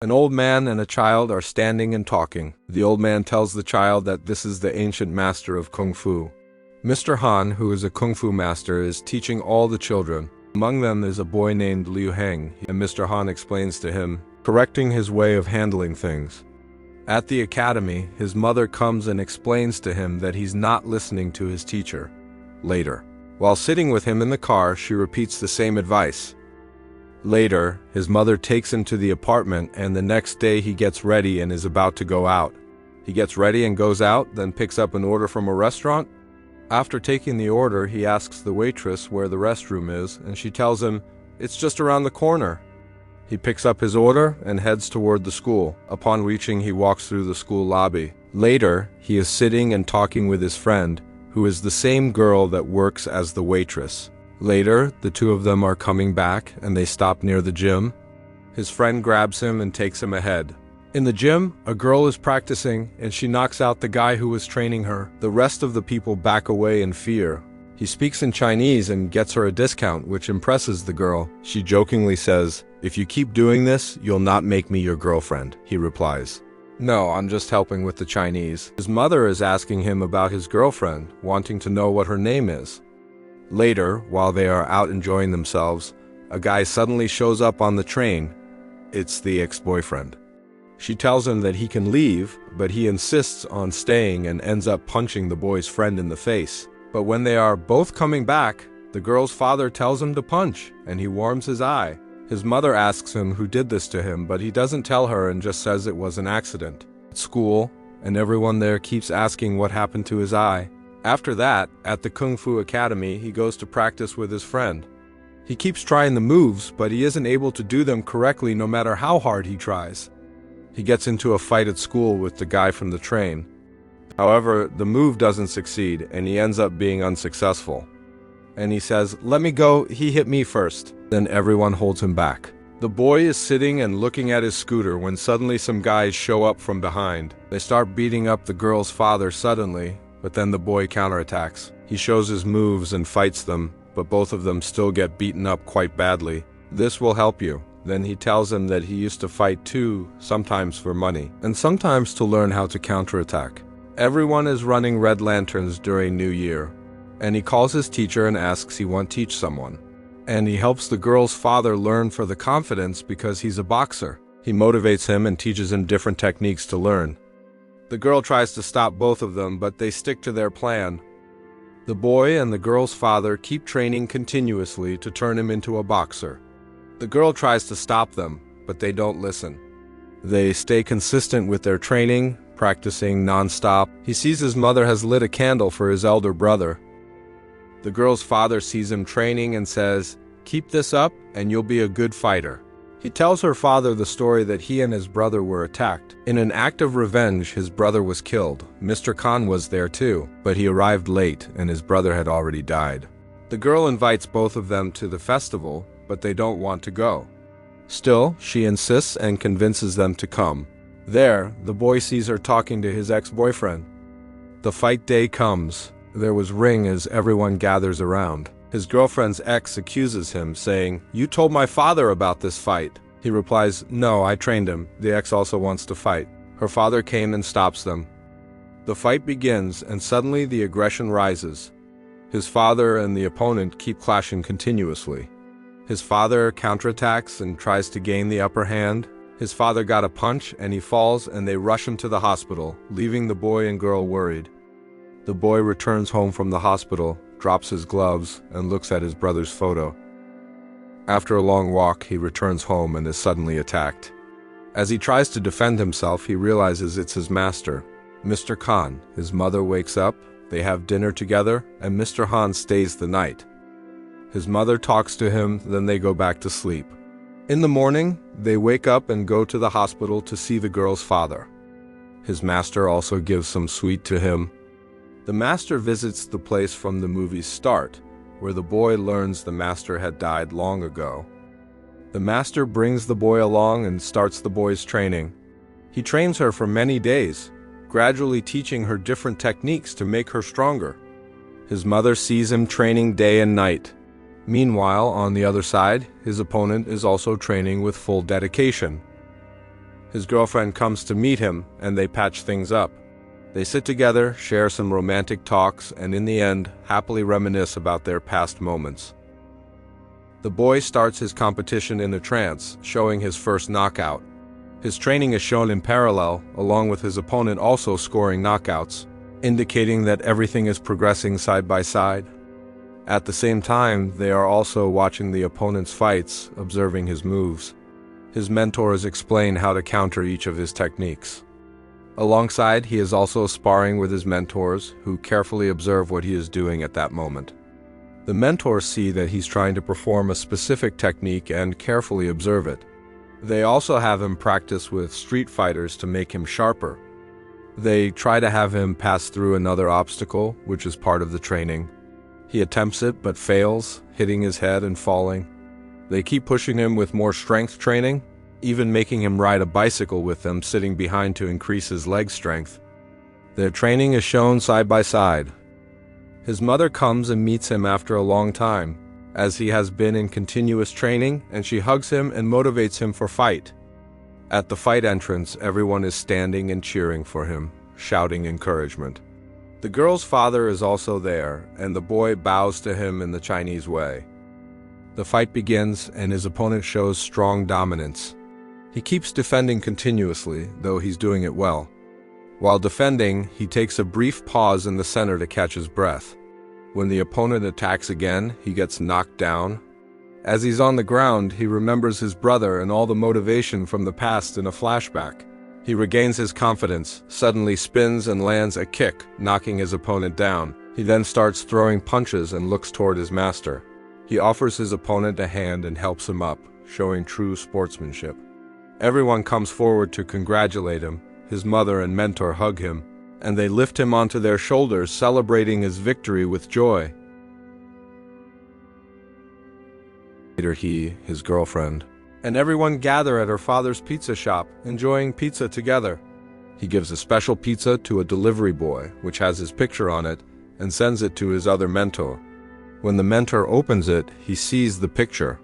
An old man and a child are standing and talking. The old man tells the child that this is the ancient master of Kung Fu. Mr. Han, who is a Kung Fu master, is teaching all the children. Among them is a boy named Liu Heng, and Mr. Han explains to him, correcting his way of handling things. At the academy, his mother comes and explains to him that he's not listening to his teacher. Later, while sitting with him in the car, she repeats the same advice. Later, his mother takes him to the apartment, and the next day he gets ready and is about to go out. He gets ready and goes out, then picks up an order from a restaurant. After taking the order, he asks the waitress where the restroom is, and she tells him, "It's just around the corner." He picks up his order and heads toward the school. Upon reaching, he walks through the school lobby. Later, he is sitting and talking with his friend, who is the same girl that works as the waitress. Later, the two of them are coming back, and they stop near the gym. His friend grabs him and takes him ahead. In the gym, a girl is practicing, and she knocks out the guy who was training her. The rest of the people back away in fear. He speaks in Chinese and gets her a discount, which impresses the girl. She jokingly says, "If you keep doing this, you'll not make me your girlfriend," he replies. "No, I'm just helping with the Chinese." His mother is asking him about his girlfriend, wanting to know what her name is. Later, while they are out enjoying themselves, a guy suddenly shows up on the train. It's the ex-boyfriend. She tells him that he can leave, but he insists on staying and ends up punching the boy's friend in the face. But when they are both coming back, the girl's father tells him to punch, and he warms his eye. His mother asks him who did this to him, but he doesn't tell her and just says it was an accident. At school, and everyone there keeps asking what happened to his eye. After that, at the Kung Fu Academy, he goes to practice with his friend. He keeps trying the moves, but he isn't able to do them correctly no matter how hard he tries. He gets into a fight at school with the guy from the train. However, the move doesn't succeed, and he ends up being unsuccessful. And he says, "Let me go, he hit me first." Then everyone holds him back. The boy is sitting and looking at his scooter when suddenly some guys show up from behind. They start beating up the girl's father suddenly, but then the boy counterattacks. He shows his moves and fights them, but both of them still get beaten up quite badly. "This will help you." Then he tells him that he used to fight too, sometimes for money, and sometimes to learn how to counterattack. Everyone is running red lanterns during New Year, and he calls his teacher and asks he won't teach someone. And he helps the girl's father learn for the confidence because he's a boxer. He motivates him and teaches him different techniques to learn. The girl tries to stop both of them, but they stick to their plan. The boy and the girl's father keep training continuously to turn him into a boxer. The girl tries to stop them, but they don't listen. They stay consistent with their training, practicing non-stop. He sees his mother has lit a candle for his elder brother. The girl's father sees him training and says, "Keep this up and you'll be a good fighter." He tells her father the story that he and his brother were attacked. In an act of revenge, his brother was killed. Mr. Khan was there too, but he arrived late and his brother had already died. The girl invites both of them to the festival, but they don't want to go. Still, she insists and convinces them to come. There, the boy sees her talking to his ex-boyfriend. The fight day comes. There was ring as everyone gathers around. His girlfriend's ex accuses him, saying, "You told my father about this fight." He replies, "No, I trained him." The ex also wants to fight. Her father came and stops them. The fight begins, and suddenly the aggression rises. His father and the opponent keep clashing continuously. His father counterattacks and tries to gain the upper hand. His father got a punch and he falls, and they rush him to the hospital, leaving the boy and girl worried. The boy returns home from the hospital, drops his gloves, and looks at his brother's photo. After a long walk, he returns home and is suddenly attacked. As he tries to defend himself, he realizes it's his master, Mr. Khan. His mother wakes up, they have dinner together, and Mr. Han stays the night. His mother talks to him, then they go back to sleep. In the morning, they wake up and go to the hospital to see the girl's father. His master also gives some sweet to him. The master visits the place from the movie's start, where the boy learns the master had died long ago. The master brings the boy along and starts the boy's training. He trains her for many days, gradually teaching her different techniques to make her stronger. His mother sees him training day and night. Meanwhile, on the other side, his opponent is also training with full dedication. His girlfriend comes to meet him, and they patch things up. They sit together, share some romantic talks, and in the end, happily reminisce about their past moments. The boy starts his competition in a trance, showing his first knockout. His training is shown in parallel, along with his opponent also scoring knockouts, indicating that everything is progressing side by side. At the same time, they are also watching the opponent's fights, observing his moves. His mentors explain how to counter each of his techniques. Alongside, he is also sparring with his mentors, who carefully observe what he is doing at that moment. The mentors see that he's trying to perform a specific technique and carefully observe it. They also have him practice with street fighters to make him sharper. They try to have him pass through another obstacle, which is part of the training. He attempts it but fails, hitting his head and falling. They keep pushing him with more strength training, even making him ride a bicycle with them sitting behind to increase his leg strength. Their training is shown side by side. His mother comes and meets him after a long time, as he has been in continuous training, and she hugs him and motivates him for fight. At the fight entrance, everyone is standing and cheering for him, shouting encouragement. The girl's father is also there, and the boy bows to him in the Chinese way. The fight begins, and his opponent shows strong dominance. He keeps defending continuously, though he's doing it well. While defending, he takes a brief pause in the center to catch his breath. When the opponent attacks again, he gets knocked down. As he's on the ground, he remembers his brother and all the motivation from the past in a flashback. He regains his confidence, suddenly spins and lands a kick, knocking his opponent down. He then starts throwing punches and looks toward his master. He offers his opponent a hand and helps him up, showing true sportsmanship. Everyone comes forward to congratulate him. His mother and mentor hug him, and they lift him onto their shoulders, celebrating his victory with joy. Later he, his girlfriend, and everyone gather at her father's pizza shop, enjoying pizza together. He gives a special pizza to a delivery boy, which has his picture on it, and sends it to his other mentor. When the mentor opens it, he sees the picture,